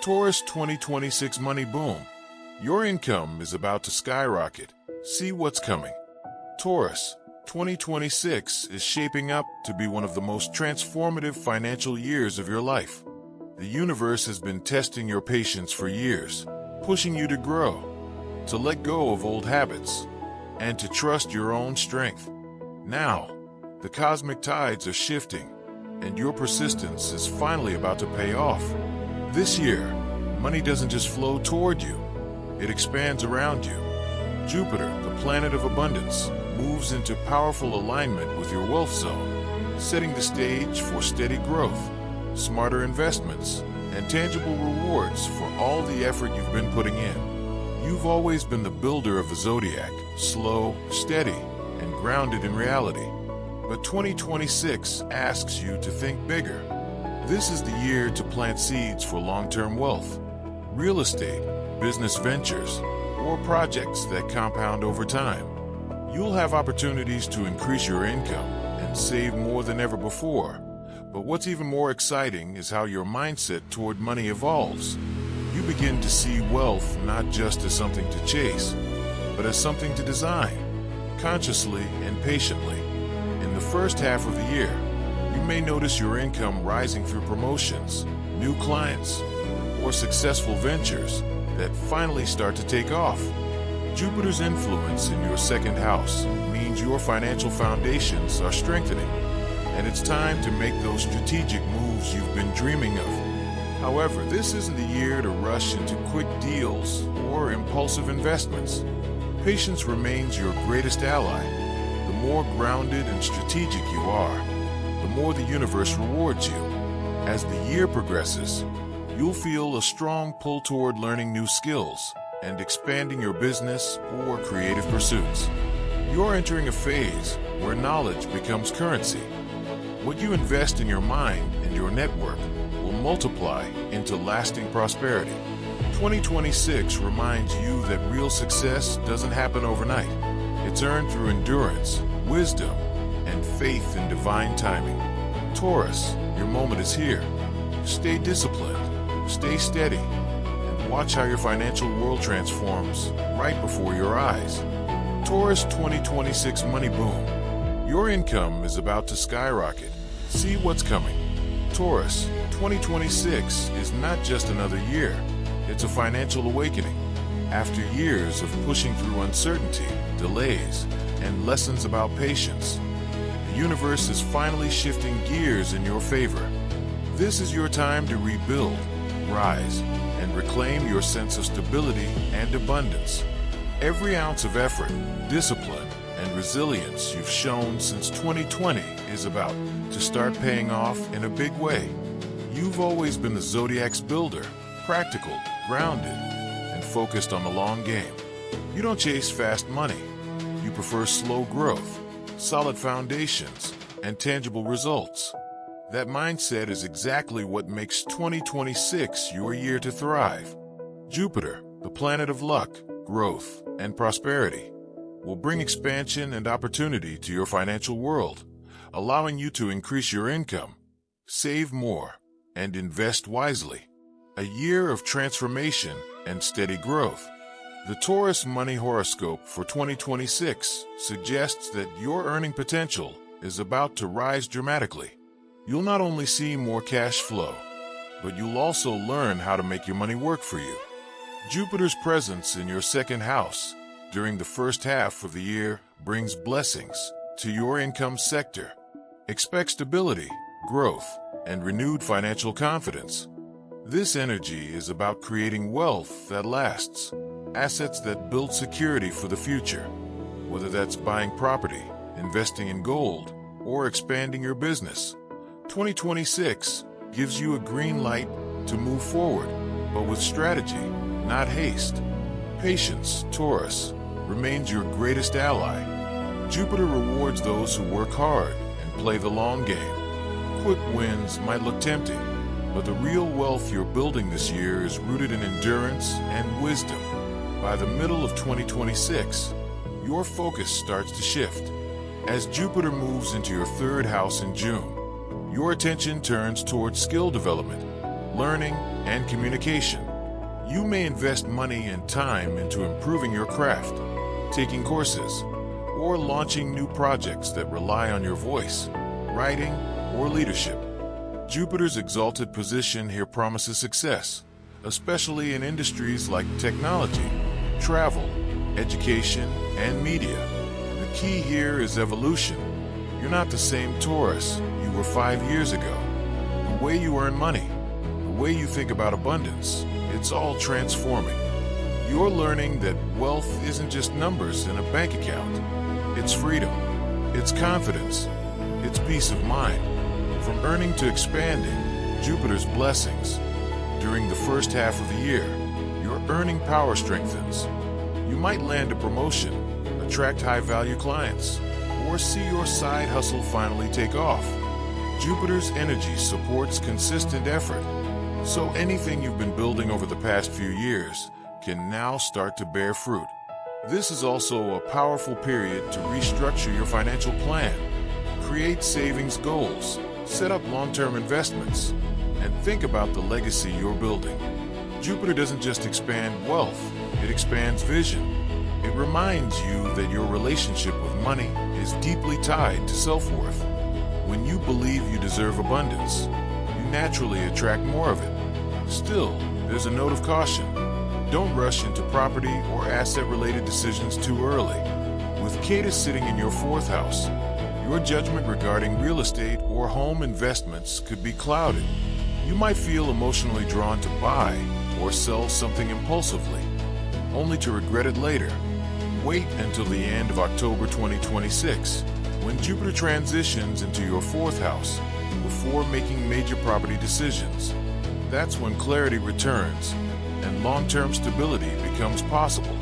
Taurus 2026 money boom. Your income is about to skyrocket. See what's coming. Taurus 2026 is shaping up to be one of the most transformative financial years of your life. The universe has been testing your patience for years, pushing you to grow, to let go of old habits, and to trust your own strength. Now, the cosmic tides are shifting, and your persistence is finally about to pay off. This year, money doesn't just flow toward you, it expands around you. Jupiter, the planet of abundance, moves into powerful alignment with your wealth zone, setting the stage for steady growth, smarter investments, and tangible rewards for all the effort you've been putting in. You've always been the builder of the zodiac, slow, steady, and grounded in reality. But 2026 asks you to think bigger. This is the year to plant seeds for long-term wealth, real estate, business ventures, or projects that compound over time. You'll have opportunities to increase your income and save more than ever before. But what's even more exciting is how your mindset toward money evolves. You begin to see wealth not just as something to chase, but as something to design, consciously and patiently. In the first half of the year, you may notice your income rising through promotions, new clients, or successful ventures that finally start to take off. Jupiter's influence in your second house means your financial foundations are strengthening, and it's time to make those strategic moves you've been dreaming of. However, this isn't the year to rush into quick deals or impulsive investments. Patience remains your greatest ally. The more grounded and strategic you are, the more the universe rewards you. As the year progresses, you'll feel a strong pull toward learning new skills and expanding your business or creative pursuits. You're entering a phase where knowledge becomes currency. What you invest in your mind and your network will multiply into lasting prosperity. 2026 reminds you that real success doesn't happen overnight. It's earned through endurance, wisdom, and faith in divine timing. Taurus, your moment is here. Stay disciplined, stay steady, and watch how your financial world transforms right before your eyes. Taurus 2026 money boom. Your income is about to skyrocket. See what's coming. Taurus 2026 is not just another year, it's a financial awakening. After years of pushing through uncertainty, delays, and lessons about patience, the universe is finally shifting gears in your favor. This is your time to rebuild, rise, and reclaim your sense of stability and abundance. Every ounce of effort, discipline, and resilience you've shown since 2020 is about to start paying off in a big way. You've always been the zodiac's builder, practical, grounded, and focused on the long game. You don't chase fast money. You prefer slow growth, solid foundations, and tangible results. That mindset is exactly what makes 2026 your year to thrive. Jupiter, the planet of luck, growth, and prosperity, will bring expansion and opportunity to your financial world, allowing you to increase your income, save more, and invest wisely. A year of transformation and steady growth. The Taurus Money Horoscope for 2026 suggests that your earning potential is about to rise dramatically. You'll not only see more cash flow, but you'll also learn how to make your money work for you. Jupiter's presence in your second house during the first half of the year brings blessings to your income sector. Expect stability, growth, and renewed financial confidence. This energy is about creating wealth that lasts, assets that build security for the future. Whether that's buying property, investing in gold, or expanding your business, 2026 gives you a green light to move forward, but with strategy, not haste. Patience, Taurus, remains your greatest ally. Jupiter rewards those who work hard and play the long game. Quick wins might look tempting, but the real wealth you're building this year is rooted in endurance and wisdom. By the middle of 2026, your focus starts to shift. As Jupiter moves into your third house in June, your attention turns towards skill development. learning, and communication. You may invest money and time into improving your craft, taking courses, or launching new projects that rely on your voice, writing, or leadership. Jupiter's exalted position here promises success, especially in industries like technology, travel, education, and media. The key here is evolution. You're not the same Taurus you were 5 years ago. The way you earn money, the way you think about abundance, it's all transforming. You're learning that wealth isn't just numbers in a bank account. It's freedom, it's confidence, it's peace of mind. From earning to expanding, Jupiter's blessings. During the first half of the year, your earning power strengthens. You might land a promotion, attract high-value clients, or see your side hustle finally take off. Jupiter's energy supports consistent effort, so anything you've been building over the past few years can now start to bear fruit. This is also a powerful period to restructure your financial plan, create savings goals, set up long-term investments, and think about the legacy you're building. Jupiter doesn't just expand wealth, it expands vision. It reminds you that your relationship with money is deeply tied to self-worth. When you believe you deserve abundance, you naturally attract more of it. Still, there's a note of caution. Don't rush into property or asset-related decisions too early. With Taurus sitting in your 4th house, your judgment regarding real estate or home investments could be clouded. You might feel emotionally drawn to buy or sell something impulsively, only to regret it later. Wait until the end of October 2026, when Jupiter transitions into your 4th house, before making major property decisions. That's when clarity returns and long-term stability becomes possible.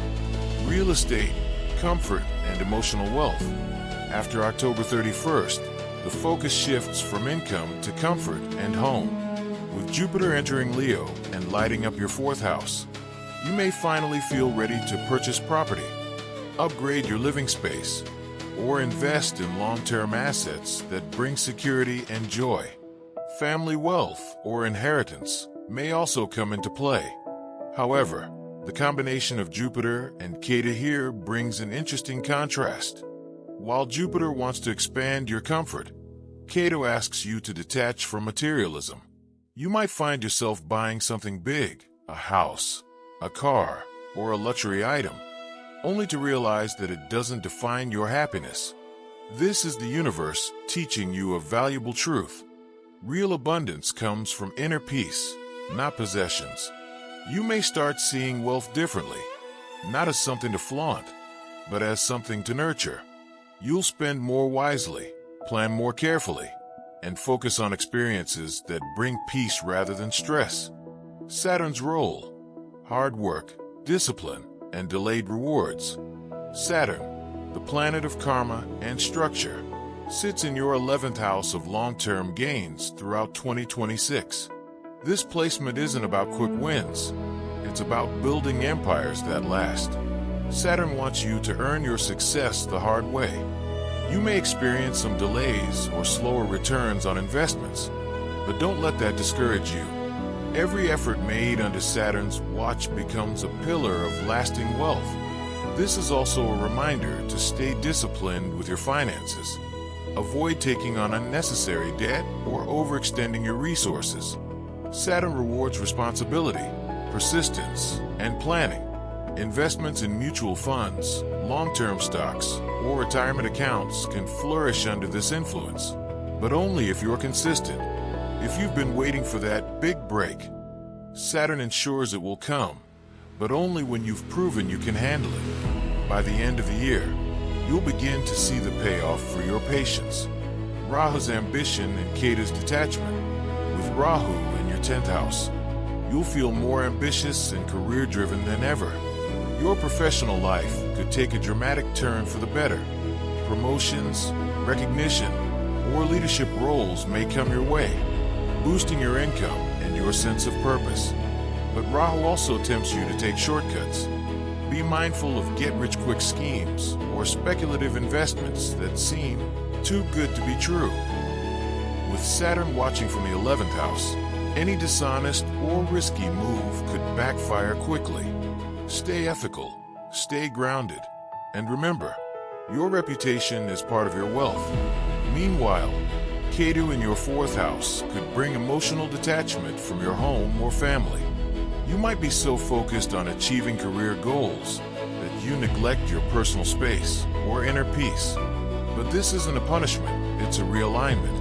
Real estate, comfort, and emotional wealth. After October 31st, the focus shifts from income to comfort and home. With Jupiter entering Leo and lighting up your 4th house, you may finally feel ready to purchase property, upgrade your living space, or invest in long-term assets that bring security and joy. Family wealth or inheritance may also come into play. However, the combination of Jupiter and Taurus here brings an interesting contrast. While Jupiter wants to expand your comfort, Taurus asks you to detach from materialism. You might find yourself buying something big, a house, a car, or a luxury item, only to realize that it doesn't define your happiness. This is the universe teaching you a valuable truth. Real abundance comes from inner peace, not possessions. You may start seeing wealth differently, not as something to flaunt, but as something to nurture. You'll spend more wisely, plan more carefully, and focus on experiences that bring peace rather than stress. Saturn's role: hard work, discipline, and delayed rewards. Saturn, the planet of karma and structure, sits in your 11th house of long-term gains throughout 2026. This placement isn't about quick wins. It's about building empires that last. Saturn wants you to earn your success the hard way. You may experience some delays or slower returns on investments, but don't let that discourage you. Every effort made under Saturn's watch becomes a pillar of lasting wealth. This is also a reminder to stay disciplined with your finances. Avoid taking on unnecessary debt or overextending your resources. Saturn rewards responsibility, persistence, and planning. Investments in mutual funds, long-term stocks, or retirement accounts can flourish under this influence, but only if you're consistent. If you've been waiting for that big break, Saturn ensures it will come, but only when you've proven you can handle it. By the end of the year, you'll begin to see the payoff for your patience. Rahu's ambition and Ketu's detachment. With Rahu in your 10th house, you'll feel more ambitious and career-driven than ever. Your professional life could take a dramatic turn for the better. Promotions, recognition, or leadership roles may come your way, boosting your income and your sense of purpose. But Rahu also tempts you to take shortcuts. Be mindful of get-rich-quick schemes or speculative investments that seem too good to be true. With Saturn watching from the 11th house, Any dishonest or risky move could backfire quickly. Stay ethical, stay grounded, and remember, your reputation is part of your wealth. Meanwhile, Ketu in your fourth house could bring emotional detachment from your home or family. You might be so focused on achieving career goals that you neglect your personal space or inner peace. But this isn't a punishment, it's a realignment.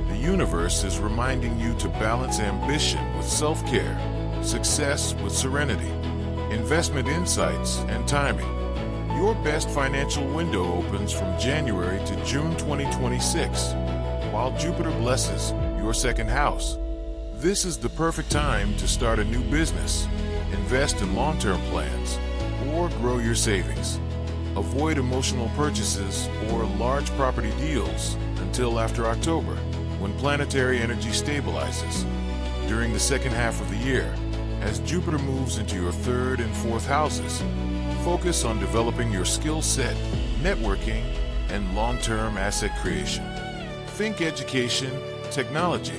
The universe is reminding you to balance ambition with self-care, success with serenity, investment insights and timing. Your best financial window opens from January to June 2026, while Jupiter blesses your second house. This is the perfect time to start a new business, invest in long-term plans, or grow your savings. Avoid emotional purchases or large property deals until after October, when planetary energy stabilizes. During the second half of the year, as Jupiter moves into your third and fourth houses, focus on developing your skill set, networking, and long-term asset creation. Think education, technology,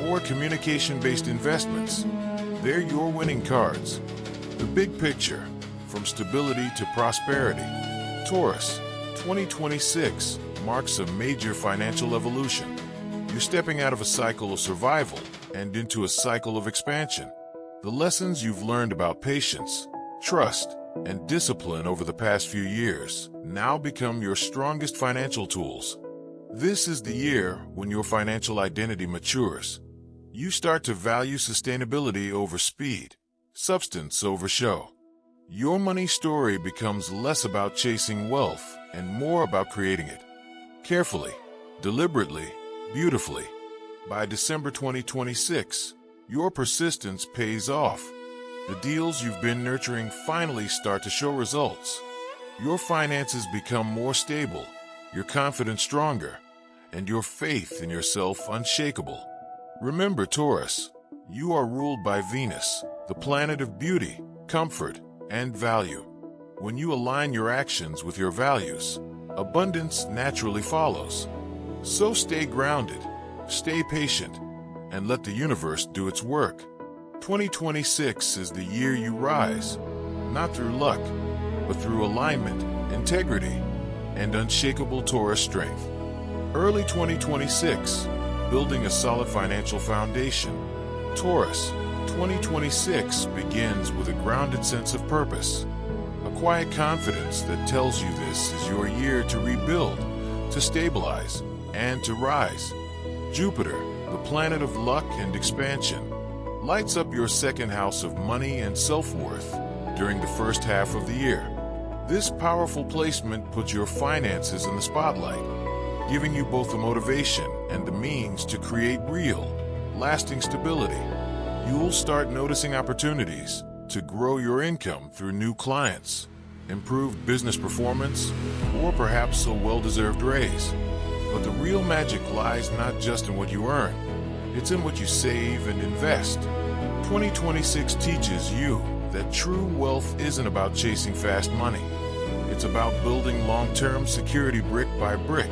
or communication-based investments. They're your winning cards. The big picture, from stability to prosperity. Taurus, 2026 marks a major financial evolution. You're stepping out of a cycle of survival and into a cycle of expansion. The lessons you've learned about patience, trust, and discipline over the past few years now become your strongest financial tools. This is the year when your financial identity matures. You start to value sustainability over speed, substance over show. Your money story becomes less about chasing wealth and more about creating it. Carefully, deliberately, beautifully. By December 2026, your persistence pays off. The deals you've been nurturing finally start to show results. Your finances become more stable, your confidence stronger, and your faith in yourself unshakable. Remember, Taurus, you are ruled by Venus, the planet of beauty, comfort, and value. When you align your actions with your values, abundance naturally follows. So stay grounded, stay patient, and let the universe do its work. 2026 is the year you rise, not through luck, but through alignment, integrity, and unshakable Taurus strength. Early 2026, building a solid financial foundation. Taurus, 2026 begins with a grounded sense of purpose, a quiet confidence that tells you this is your year to rebuild, to stabilize, and to rise. Jupiter, the planet of luck and expansion, lights up your second house of money and self-worth during the first half of the year. This powerful placement puts your finances in the spotlight, giving you both the motivation and the means to create real, lasting stability. You'll start noticing opportunities to grow your income through new clients, improved business performance, or perhaps a well-deserved raise. But the real magic lies not just in what you earn, it's in what you save and invest. 2026 teaches you that true wealth isn't about chasing fast money. It's about building long-term security brick by brick,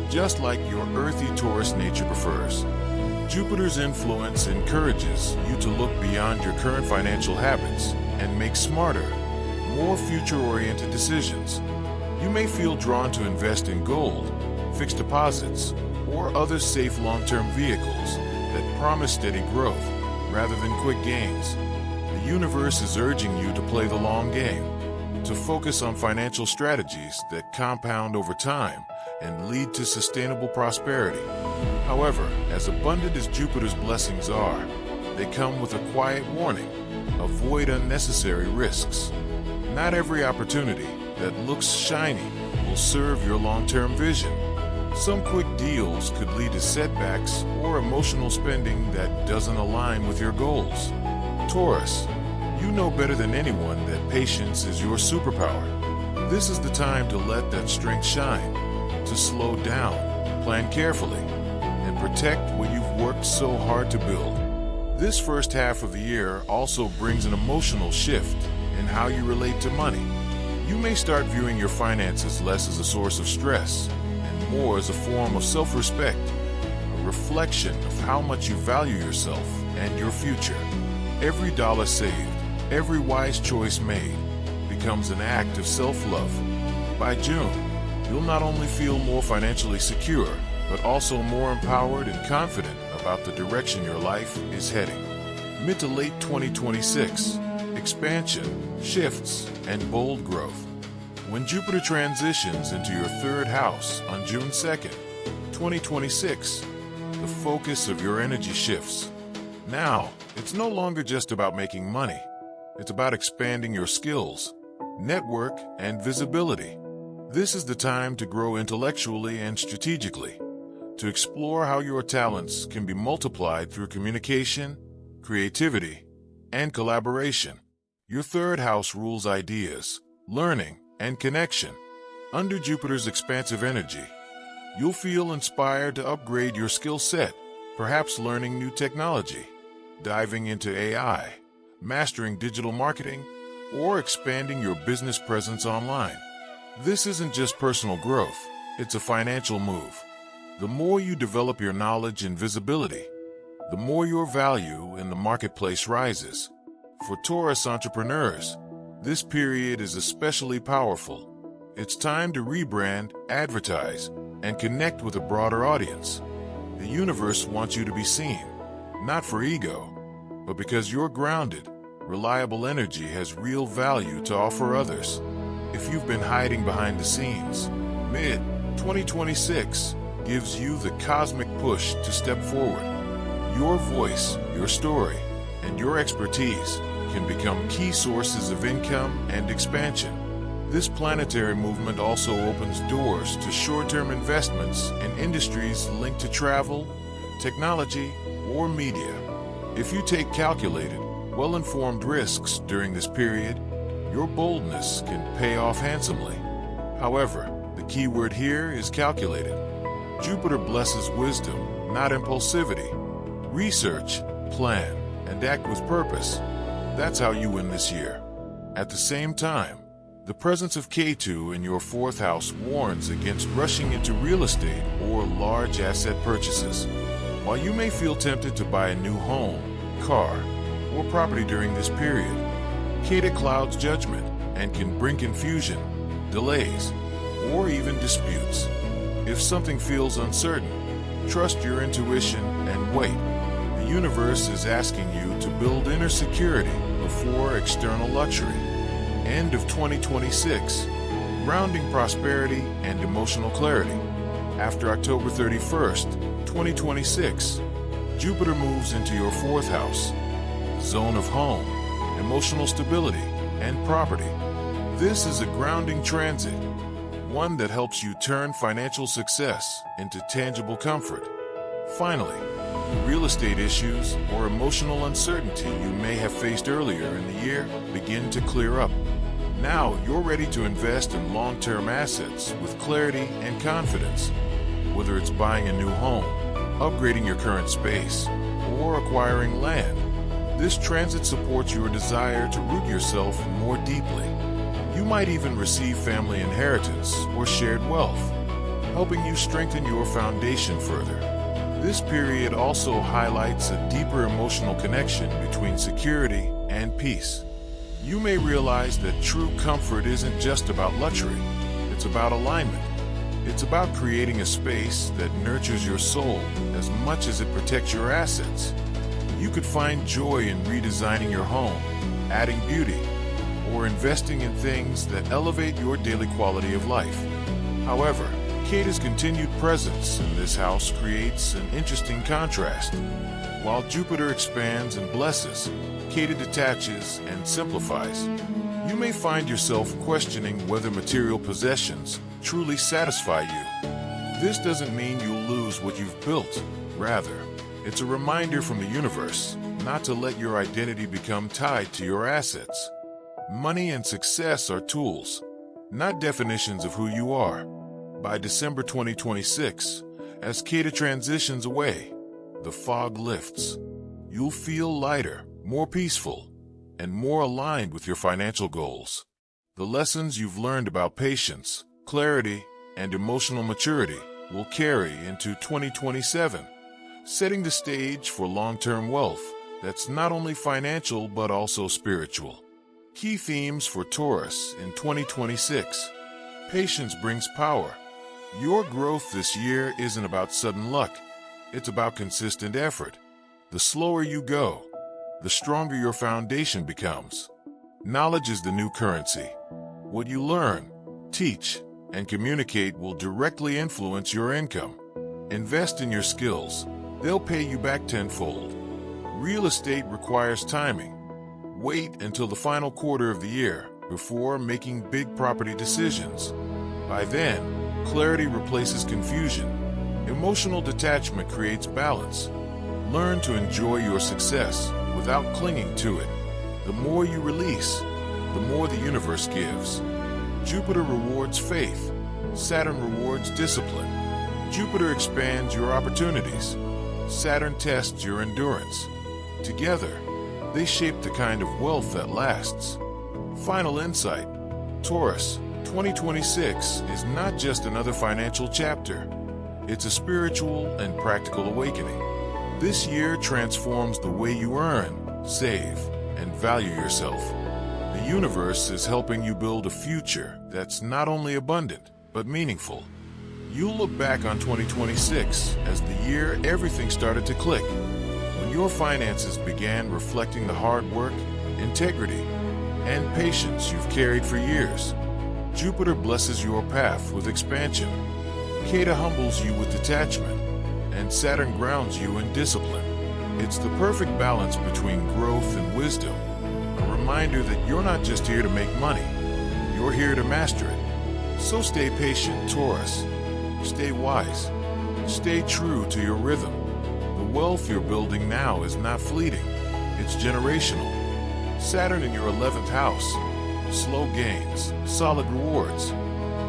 just like your earthy Taurus nature prefers. Jupiter's influence encourages you to look beyond your current financial habits and make smarter, more future-oriented decisions. You may feel drawn to invest in gold, fixed deposits, or other safe long-term vehicles that promise steady growth rather than quick gains. The universe is urging you to play the long game, to focus on financial strategies that compound over time and lead to sustainable prosperity. However, as abundant as Jupiter's blessings are, they come with a quiet warning: avoid unnecessary risks. Not every opportunity that looks shiny will serve your long-term vision. Some quick deals could lead to setbacks or emotional spending that doesn't align with your goals. Taurus, you know better than anyone that patience is your superpower. This is the time to let that strength shine, to slow down, plan carefully, and protect what you've worked so hard to build. This first half of the year also brings an emotional shift in how you relate to money. You may start viewing your finances less as a source of stress and more as a form of self-respect, a reflection of how much you value yourself and your future. Every dollar saved, every wise choice made, becomes an act of self-love. By June, you'll not only feel more financially secure, but also more empowered and confident about the direction your life is heading. Mid to late 2026, expansion, shifts, and bold growth. When Jupiter transitions into your third house on June 2nd, 2026, the focus of your energy shifts. Now, it's no longer just about making money. It's about expanding your skills, network, and visibility. This is the time to grow intellectually and strategically, to explore how your talents can be multiplied through communication, creativity, and collaboration. Your third house rules ideas, learning, and connection. Under Jupiter's expansive energy, you'll feel inspired to upgrade your skill set, perhaps learning new technology, diving into AI, mastering digital marketing, or expanding your business presence online. This isn't just personal growth, it's a financial move. The more you develop your knowledge and visibility, the more your value in the marketplace rises. For Taurus entrepreneurs, this period is especially powerful. It's time to rebrand, advertise, and connect with a broader audience. The universe wants you to be seen, not for ego, but because your grounded, reliable energy has real value to offer others. If you've been hiding behind the scenes, mid-2026 gives you the cosmic push to step forward. Your voice, your story, and your expertise can become key sources of income and expansion. This planetary movement also opens doors to short-term investments in industries linked to travel, technology, or media. If you take calculated, well-informed risks during this period, your boldness can pay off handsomely. However, the key word here is calculated. Jupiter blesses wisdom, not impulsivity. Research, plan, and act with purpose. That's how you win this year. At the same time, the presence of Ketu in your fourth house warns against rushing into real estate or large asset purchases. While you may feel tempted to buy a new home, car, or property during this period, Ketu clouds judgment and can bring confusion, delays, or even disputes. If something feels uncertain, trust your intuition and wait. The universe is asking you to build inner security before external luxury. End of 2026, grounding prosperity and emotional clarity. After October 31st, 2026, Jupiter moves into your fourth house, zone of home, emotional stability, and property. This is a grounding transit, one that helps you turn financial success into tangible comfort. Finally, real estate issues or emotional uncertainty you may have faced earlier in the year begin to clear up. Now you're ready to invest in long-term assets with clarity and confidence. Whether it's buying a new home, upgrading your current space, or acquiring land, this transit supports your desire to root yourself more deeply. You might even receive family inheritance or shared wealth, helping you strengthen your foundation further. This period also highlights a deeper emotional connection between security and peace. You may realize that true comfort isn't just about luxury, it's about alignment. It's about creating a space that nurtures your soul as much as it protects your assets. You could find joy in redesigning your home, adding beauty, or investing in things that elevate your daily quality of life. However, Ketu's continued presence in this house creates an interesting contrast. While Jupiter expands and blesses, Ketu detaches and simplifies. You may find yourself questioning whether material possessions truly satisfy you. This doesn't mean you'll lose what you've built. Rather, it's a reminder from the universe not to let your identity become tied to your assets. Money and success are tools, not definitions of who you are. By December 2026, as Ketu transitions away, the fog lifts. You'll feel lighter, more peaceful, and more aligned with your financial goals. The lessons you've learned about patience, clarity, and emotional maturity will carry into 2027, setting the stage for long-term wealth that's not only financial but also spiritual. Key themes for Taurus in 2026. Patience brings power. Your growth this year isn't about sudden luck. It's about consistent effort. The slower you go, the stronger your foundation becomes. Knowledge is the new currency. What you learn, teach, and communicate will directly influence your income. Invest in your skills. They'll pay you back tenfold. Real estate requires timing. Wait until the final quarter of the year before making big property decisions. By then, clarity replaces confusion. Emotional detachment creates balance. Learn to enjoy your success without clinging to it. The more you release, the more the universe gives. Jupiter rewards faith. Saturn rewards discipline. Jupiter expands your opportunities. Saturn tests your endurance. Together, they shape the kind of wealth that lasts. Final insight. Taurus, 2026 is not just another financial chapter. It's a spiritual and practical awakening. This year transforms the way you earn, save, and value yourself. The universe is helping you build a future that's not only abundant, but meaningful. You'll look back on 2026 as the year everything started to click. When your finances began reflecting the hard work, integrity, and patience you've carried for years. Jupiter blesses your path with expansion. Ketu humbles you with detachment, and Saturn grounds you in discipline. It's the perfect balance between growth and wisdom, a reminder that you're not just here to make money, you're here to master it. So stay patient, Taurus. Stay wise. Stay true to your rhythm. The wealth you're building now is not fleeting, it's generational. Saturn in your 11th house. Slow gains, solid rewards.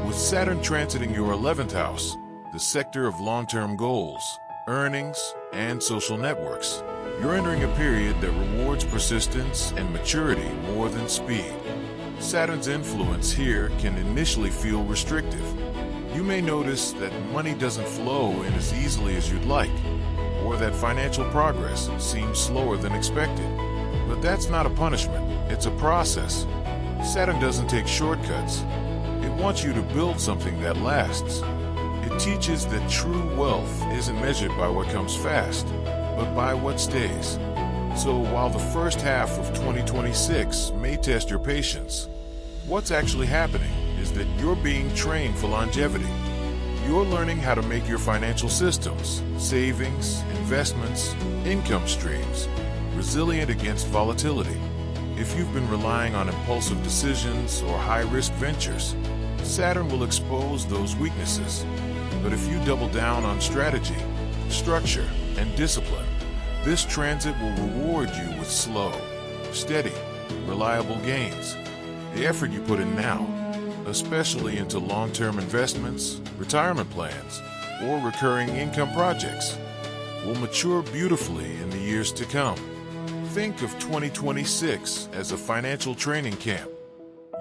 With Saturn transiting your 11th house, the sector of long-term goals, earnings, and social networks, you're entering a period that rewards persistence and maturity more than speed. Saturn's influence here can initially feel restrictive. You may notice that money doesn't flow in as easily as you'd like, or that financial progress seems slower than expected. But that's not a punishment, it's a process. Saturn doesn't take shortcuts. It wants you to build something that lasts. It teaches that true wealth isn't measured by what comes fast, but by what stays. So while the first half of 2026 may test your patience, what's actually happening is that you're being trained for longevity. You're learning how to make your financial systems, savings, investments, income streams, resilient against volatility. If you've been relying on impulsive decisions or high-risk ventures, Saturn will expose those weaknesses. But if you double down on strategy, structure, and discipline, this transit will reward you with slow, steady, reliable gains. The effort you put in now, especially into long-term investments, retirement plans, or recurring income projects, will mature beautifully in the years to come. Think of 2026 as a financial training camp.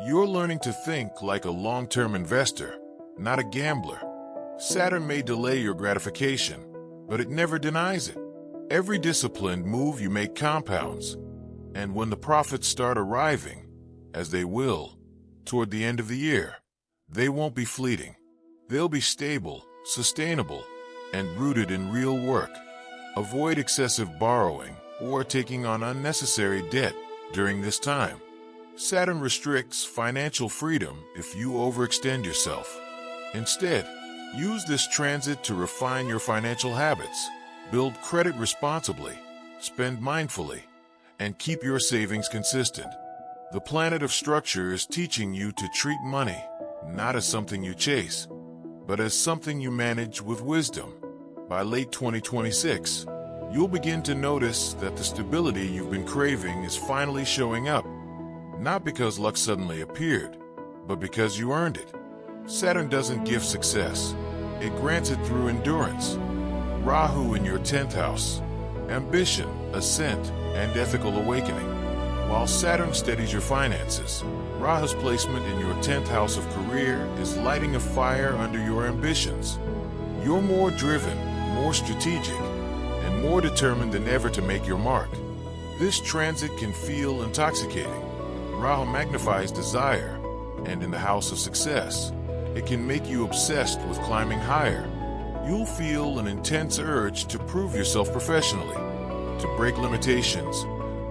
You're learning to think like a long-term investor, not a gambler. Saturn may delay your gratification, but it never denies it. Every disciplined move you make compounds, and when the profits start arriving, as they will, toward the end of the year, they won't be fleeting. They'll be stable, sustainable, and rooted in real work. Avoid excessive borrowing or taking on unnecessary debt during this time. Saturn restricts financial freedom if you overextend yourself. Instead, use this transit to refine your financial habits, build credit responsibly, spend mindfully, and keep your savings consistent. The planet of structure is teaching you to treat money not as something you chase, but as something you manage with wisdom. By late 2026, you'll begin to notice that the stability you've been craving is finally showing up, not because luck suddenly appeared, but because you earned it. Saturn doesn't give success, it grants it through endurance. Rahu in your 10th house, ambition, ascent, and ethical awakening. While Saturn steadies your finances, Rahu's placement in your 10th house of career is lighting a fire under your ambitions. You're more driven, more strategic, and more determined than ever to make your mark. This transit can feel intoxicating. Rahu magnifies desire, and in the house of success, it can make you obsessed with climbing higher. You'll feel an intense urge to prove yourself professionally, to break limitations,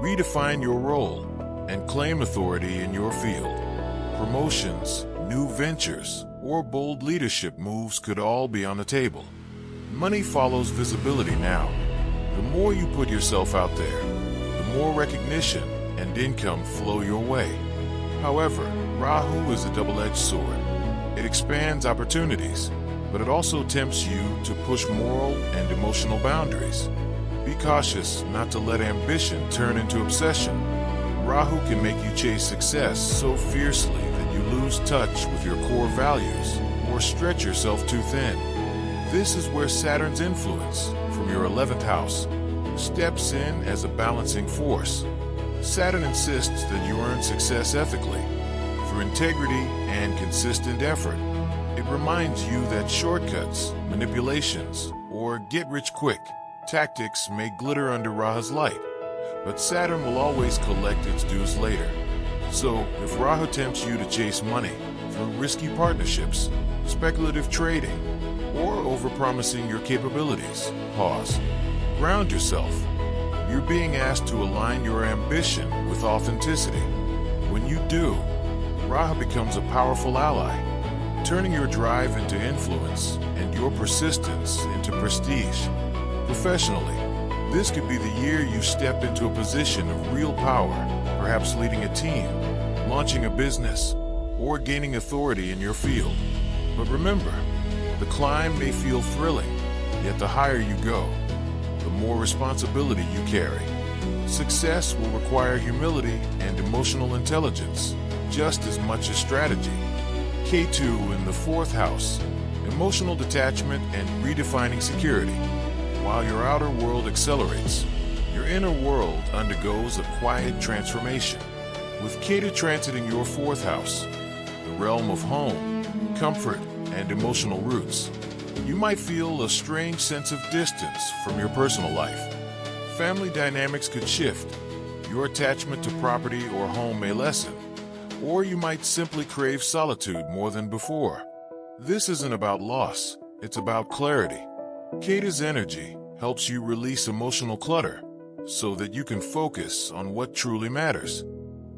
redefine your role, and claim authority in your field. Promotions, new ventures, or bold leadership moves could all be on the table. Money follows visibility now. The more you put yourself out there, the more recognition and income flow your way. However, Rahu is a double-edged sword. It expands opportunities, but it also tempts you to push moral and emotional boundaries. Be cautious not to let ambition turn into obsession. Rahu can make you chase success so fiercely that you lose touch with your core values or stretch yourself too thin. This is where Saturn's influence from your 11th house steps in as a balancing force. Saturn insists that you earn success ethically, through integrity and consistent effort. It reminds you that shortcuts, manipulations, or get-rich-quick tactics may glitter under Rahu's light, but Saturn will always collect its dues later. So, if Rahu tempts you to chase money through risky partnerships, speculative trading, or overpromising your capabilities, pause. Ground yourself. You're being asked to align your ambition with authenticity. When you do, Rahu becomes a powerful ally, turning your drive into influence and your persistence into prestige. Professionally, this could be the year you step into a position of real power, perhaps leading a team, launching a business, or gaining authority in your field. But remember, the climb may feel thrilling, yet the higher you go, the more responsibility you carry. Success will require humility and emotional intelligence, just as much as strategy. Ketu in the 4th house, emotional detachment and redefining security. While your outer world accelerates, your inner world undergoes a quiet transformation. With Ketu transiting your 4th house, the realm of home, comfort, and emotional roots, you might feel a strange sense of distance from your personal life. Family dynamics could shift. Your attachment to property or home may lessen, or you might simply crave solitude more than before. This isn't about loss, it's about clarity. Ketu's energy helps you release emotional clutter so that you can focus on what truly matters.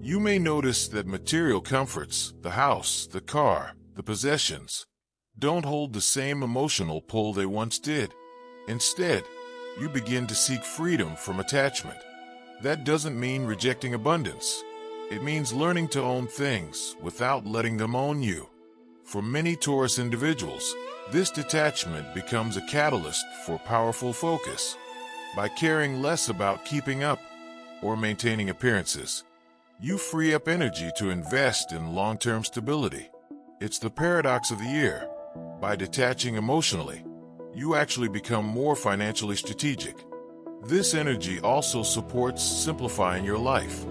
You may notice that material comforts, the house, the car, the possessions, don't hold the same emotional pull they once did. Instead, you begin to seek freedom from attachment. That doesn't mean rejecting abundance. It means learning to own things without letting them own you. For many Taurus individuals, this detachment becomes a catalyst for powerful focus. By caring less about keeping up or maintaining appearances, you free up energy to invest in long-term stability. It's the paradox of the year. By detaching emotionally, you actually become more financially strategic. This energy also supports simplifying your life,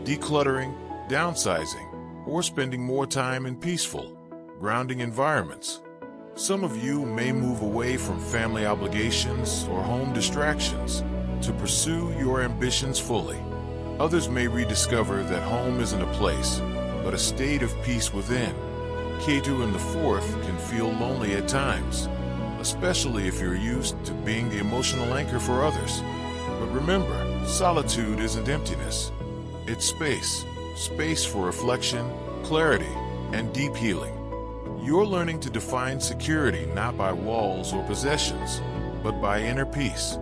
decluttering, downsizing, or spending more time in peaceful, grounding environments. Some of you may move away from family obligations or home distractions to pursue your ambitions fully. Others may rediscover that home isn't a place, but a state of peace within. Ketu in the 4th can feel lonely at times, especially if you're used to being the emotional anchor for others. But remember, solitude isn't emptiness. It's space. Space for reflection, clarity, and deep healing. You're learning to define security not by walls or possessions, but by inner peace.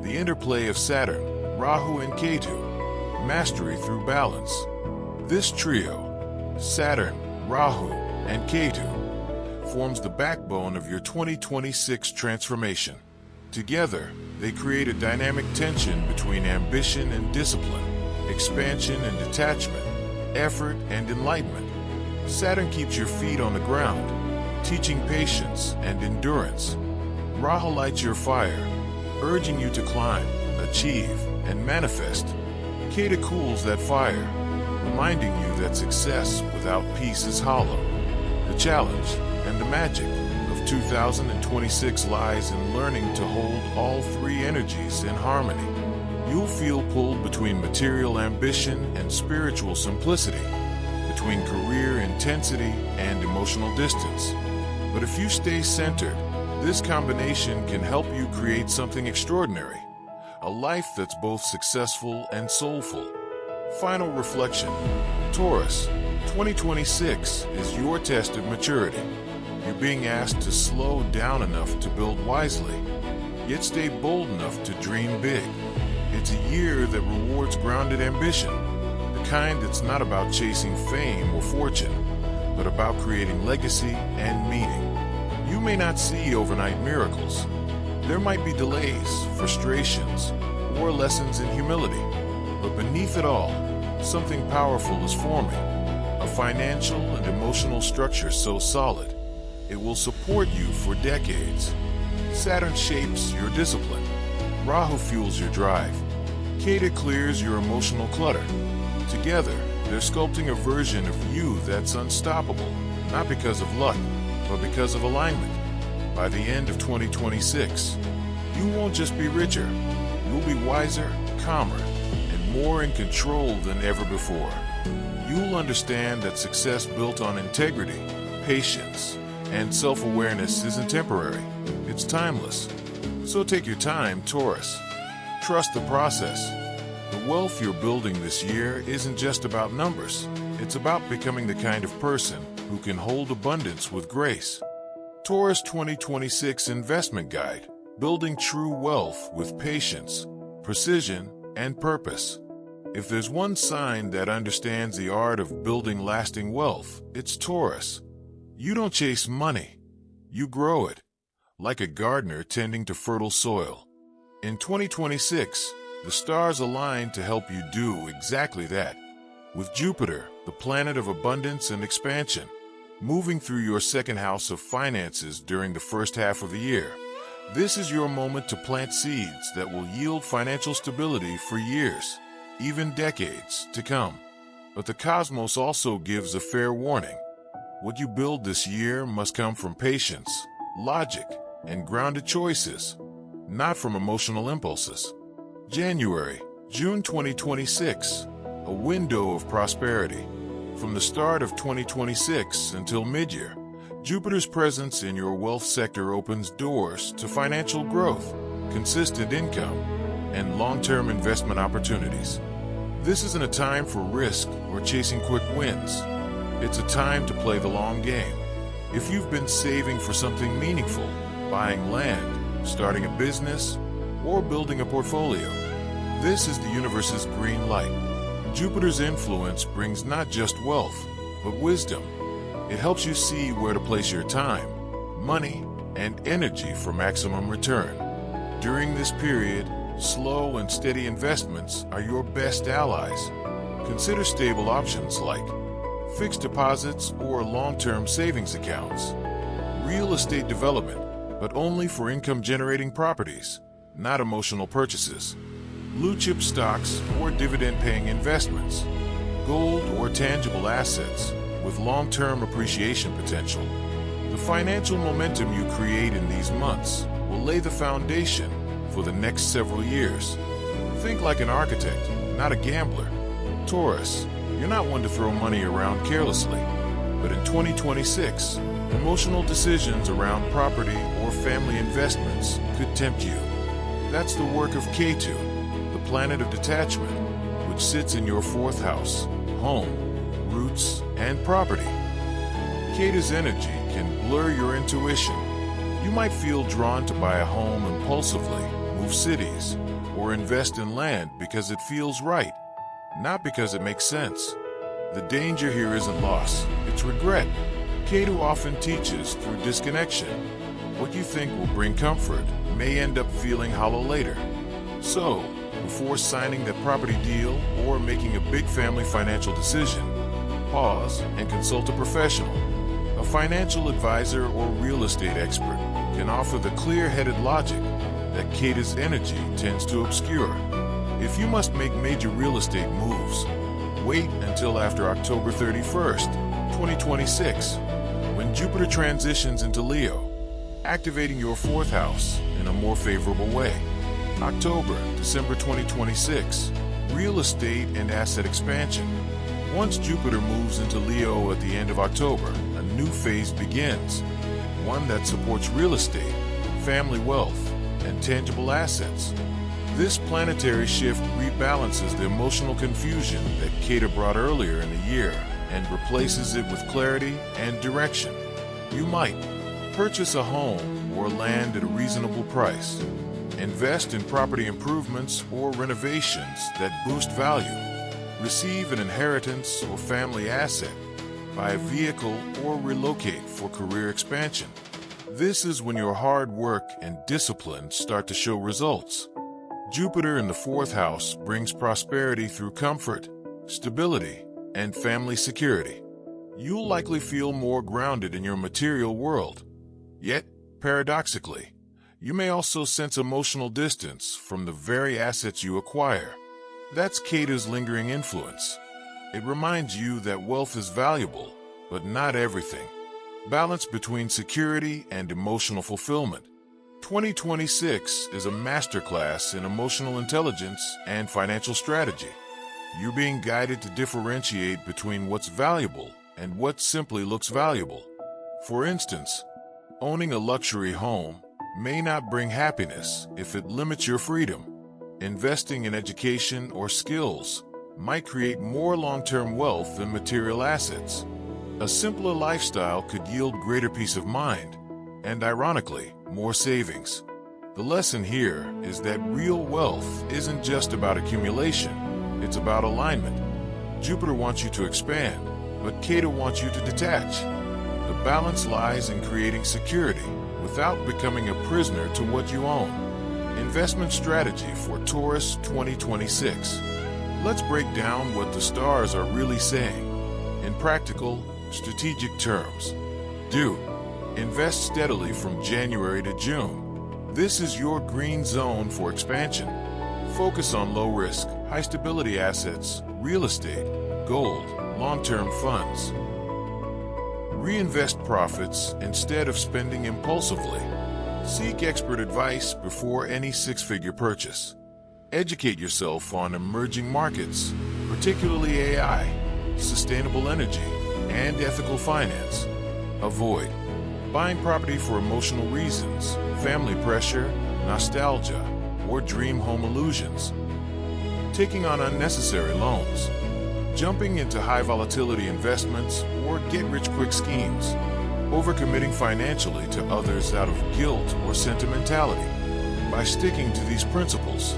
The interplay of Saturn, Rahu, and Ketu, mastery through balance. This trio, Saturn, Rahu, and Ketu, forms the backbone of your 2026 transformation. Together, they create a dynamic tension between ambition and discipline, expansion and detachment, effort and enlightenment. Saturn keeps your feet on the ground, teaching patience and endurance. Rahu lights your fire, urging you to climb, achieve, and manifest. Ketu cools that fire, reminding you that success without peace is hollow. The challenge and the magic of 2026 lies in learning to hold all three energies in harmony. You'll feel pulled between material ambition and spiritual simplicity, between career intensity and emotional distance. But if you stay centered, this combination can help you create something extraordinary, a life that's both successful and soulful. Final reflection. Taurus, 2026 is your test of maturity. You're being asked to slow down enough to build wisely, yet stay bold enough to dream big. It's a year that rewards grounded ambition, the kind that's not about chasing fame or fortune, but about creating legacy and meaning. You may not see overnight miracles. There might be delays, frustrations, or lessons in humility. But beneath it all, something powerful is forming. A financial and emotional structure so solid, it will support you for decades. Saturn shapes your discipline. Rahu fuels your drive. Ketu clears your emotional clutter. Together, they're sculpting a version of you that's unstoppable, not because of luck, but because of alignment. By the end of 2026, you won't just be richer, you'll be wiser, calmer, and more in control than ever before. You'll understand that success built on integrity, patience, and self-awareness isn't temporary, it's timeless. So take your time, Taurus. Trust the process. The wealth you're building this year isn't just about numbers. It's about becoming the kind of person who can hold abundance with grace. Taurus 2026 Investment Guide. Building true wealth with patience, precision, and purpose. If there's one sign that understands the art of building lasting wealth, it's Taurus. You don't chase money. You grow it, like a gardener tending to fertile soil. In 2026, the stars align to help you do exactly that. With Jupiter, the planet of abundance and expansion, moving through your second house of finances during the first half of the year. This is your moment to plant seeds that will yield financial stability for years, even decades to come. But the cosmos also gives a fair warning. What you build this year must come from patience, logic, and grounded choices, not from emotional impulses. January, June 2026, a window of prosperity. From the start of 2026 until mid-year, Jupiter's presence in your wealth sector opens doors to financial growth, consistent income, and long-term investment opportunities. This isn't a time for risk or chasing quick wins. It's a time to play the long game. If you've been saving for something meaningful, buying land, starting a business, or building a portfolio, this is the universe's green light. Jupiter's influence brings not just wealth, but wisdom. It helps you see where to place your time, money, and energy for maximum return. During this period, slow and steady investments are your best allies. Consider stable options like fixed deposits or long-term savings accounts. Real estate development, but only for income-generating properties, not emotional purchases. Blue-chip stocks or dividend-paying investments. Gold or tangible assets with long-term appreciation potential. The financial momentum you create in these months will lay the foundation for the next several years. Think like an architect, not a gambler. Taurus, you're not one to throw money around carelessly. But in 2026, emotional decisions around property or family investments could tempt you. That's the work of Ketu, the planet of detachment, which sits in your fourth house, home, roots, and property. Ketu's energy can blur your intuition. You might feel drawn to buy a home impulsively, move cities, or invest in land because it feels right, not because it makes sense. The danger here isn't loss, it's regret. Ketu often teaches through disconnection. What you think will bring comfort may end up feeling hollow later. So, before signing that property deal or making a big family financial decision, pause and consult a professional. A financial advisor or real estate expert can offer the clear-headed logic that Ketu's energy tends to obscure. If you must make major real estate moves, wait until after October 31st, 2026, when Jupiter transitions into Leo. activating your fourth house in a more favorable way. October, December 2026, real estate and asset expansion. Once Jupiter moves into Leo at the end of October, a new phase begins, one that supports real estate, family wealth, and tangible assets. This planetary shift rebalances the emotional confusion that Ketu brought earlier in the year and replaces it with clarity and direction. You might purchase a home or land at a reasonable price, invest in property improvements or renovations that boost value, receive an inheritance or family asset, buy a vehicle, or relocate for career expansion. This is when your hard work and discipline start to show results. Jupiter in the fourth house brings prosperity through comfort, stability, and family security. You'll likely feel more grounded in your material world. Yet, paradoxically, you may also sense emotional distance from the very assets you acquire. That's Ketu's lingering influence. It reminds you that wealth is valuable, but not everything. Balance between security and emotional fulfillment. 2026 is a masterclass in emotional intelligence and financial strategy. You're being guided to differentiate between what's valuable and what simply looks valuable. For instance, owning a luxury home may not bring happiness if it limits your freedom. Investing in education or skills might create more long-term wealth than material assets. A simpler lifestyle could yield greater peace of mind and, ironically, more savings. The lesson here is that real wealth isn't just about accumulation, it's about alignment. Jupiter wants you to expand, but Ketu wants you to detach. The balance lies in creating security without becoming a prisoner to what you own. Investment strategy for Taurus 2026. Let's break down what the stars are really saying. In practical, strategic terms. Do. Invest steadily from January to June. This is your green zone for expansion. Focus on low-risk, high-stability assets, real estate, gold, long-term funds. Reinvest profits instead of spending impulsively. Seek expert advice before any six-figure purchase. Educate yourself on emerging markets, particularly AI, sustainable energy, and ethical finance. Avoid buying property for emotional reasons, family pressure, nostalgia, or dream home illusions. Taking on unnecessary loans. Jumping into high-volatility investments or get-rich-quick schemes. Overcommitting financially to others out of guilt or sentimentality. By sticking to these principles,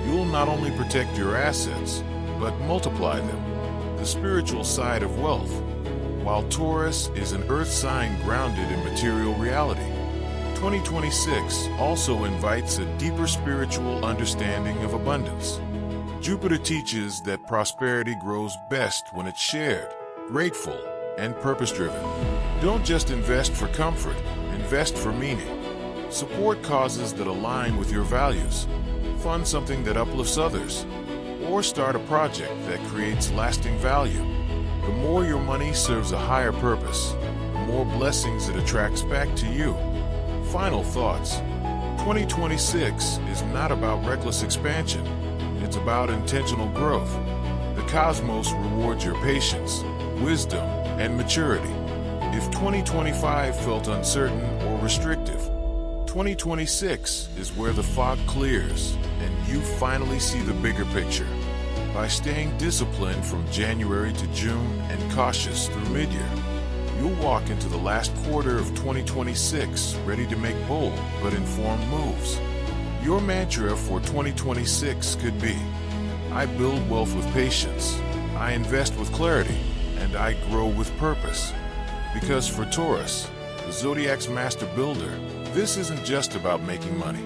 you'll not only protect your assets, but multiply them. The spiritual side of wealth. While Taurus is an earth sign grounded in material reality, 2026 also invites a deeper spiritual understanding of abundance. Jupiter teaches that prosperity grows best when it's shared, grateful, and purpose-driven. Don't just invest for comfort, invest for meaning. Support causes that align with your values. Fund something that uplifts others. Or start a project that creates lasting value. The more your money serves a higher purpose, the more blessings it attracts back to you. Final thoughts. 2026 is not about reckless expansion. It's about intentional growth. The cosmos rewards your patience, wisdom, and maturity. If 2025 felt uncertain or restrictive, 2026 is where the fog clears and you finally see the bigger picture. By staying disciplined from January to June and cautious through mid-year, you'll walk into the last quarter of 2026 ready to make bold but informed moves. Your mantra for 2026 could be, I build wealth with patience, I invest with clarity, and I grow with purpose. Because for Taurus, the Zodiac's master builder, this isn't just about making money.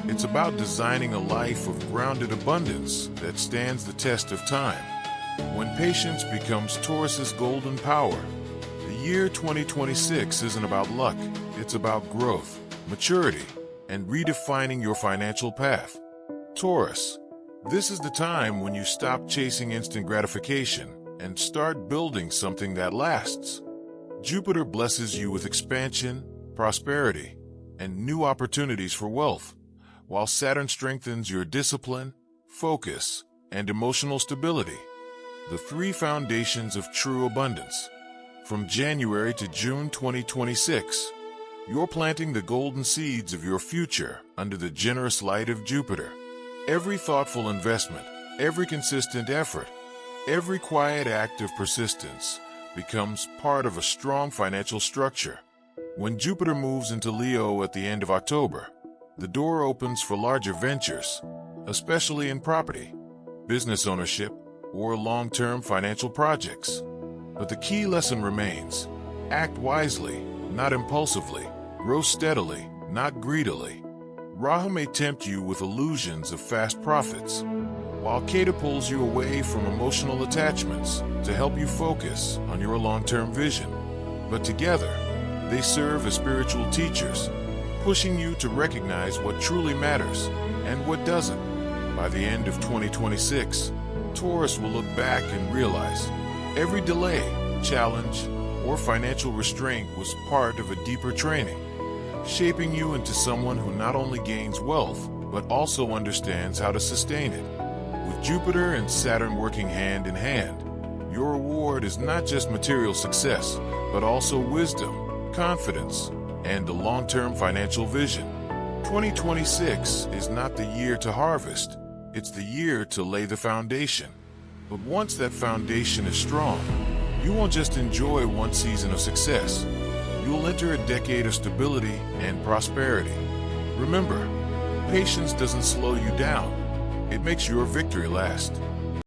It's about designing a life of grounded abundance that stands the test of time. When patience becomes Taurus's golden power, the year 2026 isn't about luck, it's about growth, maturity, and redefining your financial path. Taurus, this is the time when you stop chasing instant gratification and start building something that lasts. Jupiter blesses you with expansion, prosperity, and new opportunities for wealth, while Saturn strengthens your discipline, focus, and emotional stability. The three foundations of true abundance. From January to June 2026, you're planting the golden seeds of your future under the generous light of Jupiter. Every thoughtful investment, every consistent effort, every quiet act of persistence becomes part of a strong financial structure. When Jupiter moves into Leo at the end of October, the door opens for larger ventures, especially in property, business ownership, or long-term financial projects. But the key lesson remains: act wisely, not impulsively, grow steadily, not greedily. Rahu may tempt you with illusions of fast profits, while Ketu pulls you away from emotional attachments to help you focus on your long-term vision. But together, they serve as spiritual teachers, pushing you to recognize what truly matters and what doesn't. By the end of 2026, Taurus will look back and realize every delay, challenge, or financial restraint was part of a deeper training, shaping you into someone who not only gains wealth, but also understands how to sustain it. With Jupiter and Saturn working hand in hand, your reward is not just material success, but also wisdom, confidence, and a long-term financial vision. 2026 is not the year to harvest, it's the year to lay the foundation. But once that foundation is strong, you won't just enjoy one season of success. You'll enter a decade of stability and prosperity. Remember, patience doesn't slow you down. It makes your victory last.